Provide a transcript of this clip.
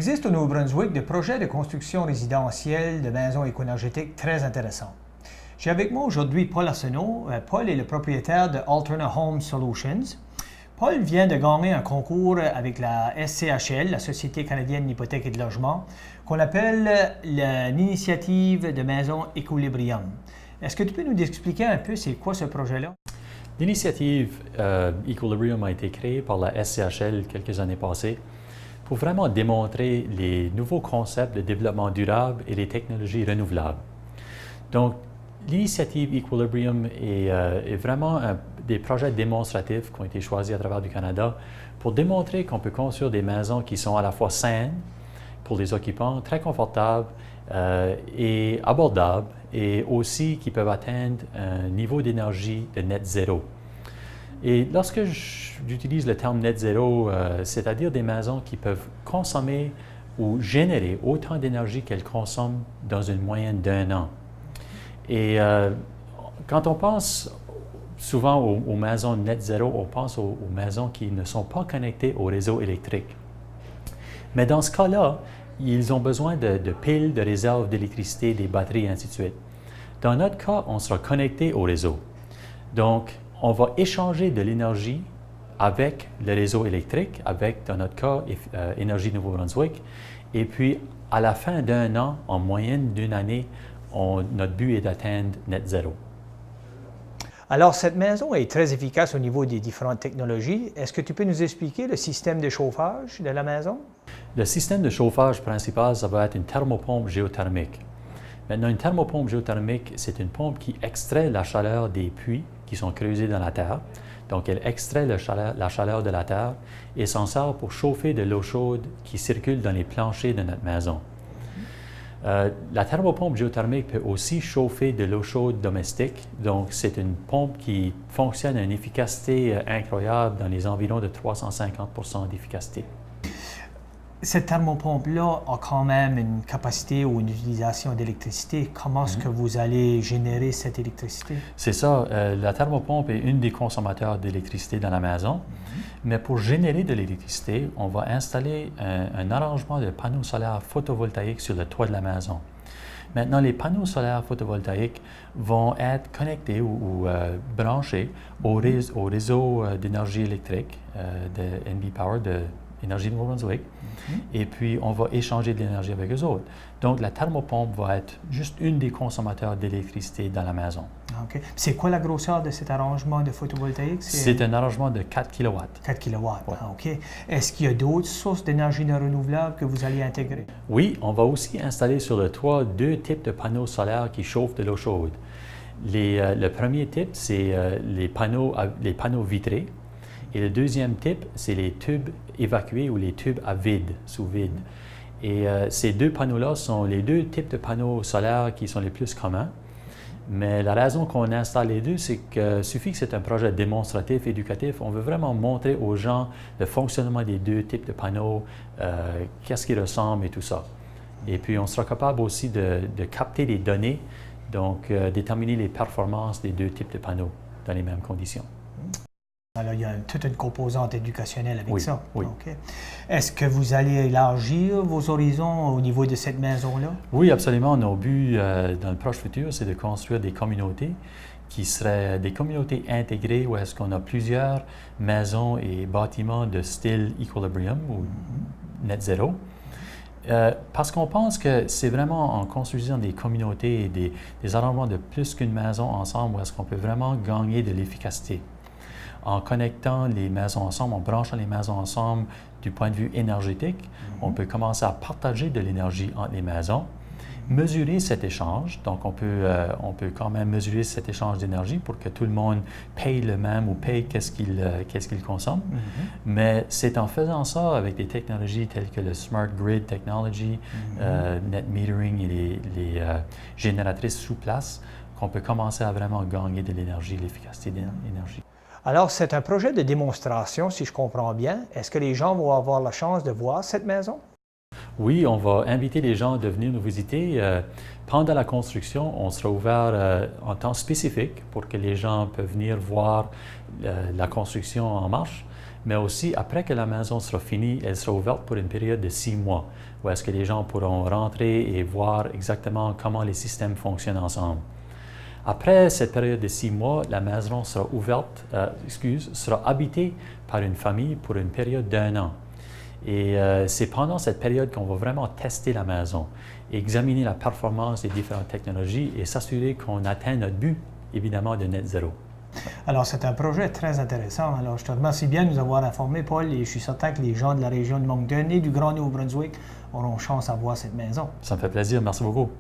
existe au Nouveau-Brunswick des projets de construction résidentielle de maisons éco-énergétiques très intéressants. J'ai avec moi aujourd'hui Paul Arsenault. Paul est le propriétaire de Alterna Home Solutions. Paul vient de gagner un concours avec la SCHL, la Société canadienne d'hypothèques et de logement, qu'on appelle l'initiative de maisons Equilibrium. Est-ce que tu peux nous expliquer un peu c'est quoi ce projet-là? L'initiative Equilibrium a été créée par la SCHL quelques années passées pour vraiment démontrer les nouveaux concepts de développement durable et les technologies renouvelables. Donc, l'initiative Equilibrium est vraiment des projets démonstratifs qui ont été choisis à travers du Canada pour démontrer qu'on peut construire des maisons qui sont à la fois saines pour les occupants, très confortables et abordables, et aussi qui peuvent atteindre un niveau d'énergie de net zéro. Et lorsque j'utilise le terme net zéro, c'est-à-dire des maisons qui peuvent consommer ou générer autant d'énergie qu'elles consomment dans une moyenne d'1 an. Et quand on pense souvent aux maisons net zéro, on pense aux maisons qui ne sont pas connectées au réseau électrique. Mais dans ce cas-là, ils ont besoin de piles, de réserves d'électricité, des batteries, et ainsi de suite. Dans notre cas, on sera connecté au réseau. Donc, on va échanger de l'énergie avec le réseau électrique, avec, dans notre cas, Énergie Nouveau-Brunswick. Et puis, à la fin d'1 an, en moyenne d'une année, notre but est d'atteindre net zéro. Alors, cette maison est très efficace au niveau des différentes technologies. Est-ce que tu peux nous expliquer le système de chauffage de la maison? Le système de chauffage principal, ça va être une thermopompe géothermique. Maintenant, une thermopompe géothermique, c'est une pompe qui extrait la chaleur des puits qui sont creusés dans la terre. Donc, elle extrait la chaleur de la terre et s'en sert pour chauffer de l'eau chaude qui circule dans les planchers de notre maison. La thermopompe géothermique peut aussi chauffer de l'eau chaude domestique. Donc, c'est une pompe qui fonctionne à une efficacité incroyable dans les environs de 350 % d'efficacité. Cette thermopompe-là a quand même une capacité ou une utilisation d'électricité. Comment est-ce que vous allez générer cette électricité? C'est ça. La thermopompe est une des consommateurs d'électricité dans la maison. Mais pour générer de l'électricité, on va installer un arrangement de panneaux solaires photovoltaïques sur le toit de la maison. Maintenant, les panneaux solaires photovoltaïques vont être connectés ou branchés au réseau d'énergie électrique de NB Power, de Énergie Nouveau-Brunswick, et puis on va échanger de l'énergie avec eux autres. Donc, la thermopompe va être juste une des consommateurs d'électricité dans la maison. OK. C'est quoi la grosseur de cet arrangement de photovoltaïque? C'est un arrangement de 4 kW. 4 kW, ouais. OK. Est-ce qu'il y a d'autres sources d'énergie non renouvelable que vous allez intégrer? Oui, on va aussi installer sur le toit 2 types de panneaux solaires qui chauffent de l'eau chaude. Le premier type, c'est les panneaux vitrés. Et le deuxième type, c'est les tubes évacués ou les tubes à vide, sous vide. Et ces deux panneaux-là sont les 2 types de panneaux solaires qui sont les plus communs. Mais la raison qu'on installe les deux, c'est que suffit que c'est un projet démonstratif, éducatif, on veut vraiment montrer aux gens le fonctionnement des 2 types de panneaux, qu'est-ce qu'ils ressemblent et tout ça. Et puis, on sera capable aussi de capter les données, donc déterminer les performances des 2 types de panneaux dans les mêmes conditions. Alors, il y a toute une composante éducationnelle avec ça. Oui. Okay. Est-ce que vous allez élargir vos horizons au niveau de cette maison-là? Oui, absolument. Nos buts dans le proche futur, c'est de construire des communautés qui seraient des communautés intégrées où est-ce qu'on a plusieurs maisons et bâtiments de style Equilibrium ou net zéro. Parce qu'on pense que c'est vraiment en construisant des communautés et des arrangements de plus qu'une maison ensemble où est-ce qu'on peut vraiment gagner de l'efficacité. En connectant les maisons ensemble, en branchant les maisons ensemble du point de vue énergétique, on peut commencer à partager de l'énergie entre les maisons, mesurer cet échange. Donc, on peut quand même mesurer cet échange d'énergie pour que tout le monde paye le même ou paye qu'est-ce qu'il consomme. Mais c'est en faisant ça avec des technologies telles que le Smart Grid Technology, Net Metering et les génératrices sous place qu'on peut commencer à vraiment gagner de l'énergie, l'efficacité de l'énergie. Alors, c'est un projet de démonstration, si je comprends bien. Est-ce que les gens vont avoir la chance de voir cette maison? Oui, on va inviter les gens à venir nous visiter. Pendant la construction, on sera ouvert en temps spécifique pour que les gens peuvent venir voir la construction en marche. mais aussi après que la maison sera finie, elle sera ouverte pour une période de 6 mois, où est-ce que les gens pourront rentrer et voir exactement comment les systèmes fonctionnent ensemble. Après cette période de 6 mois, la maison sera sera habitée par une famille pour une période d'1 an. Et c'est pendant cette période qu'on va vraiment tester la maison, examiner la performance des différentes technologies et s'assurer qu'on atteint notre but, évidemment, de net zéro. Alors, c'est un projet très intéressant. Alors, je te remercie bien de nous avoir informés, Paul, et je suis certain que les gens de la région de Moncton et du Grand Nouveau-Brunswick auront chance à voir cette maison. Ça me fait plaisir. Merci beaucoup.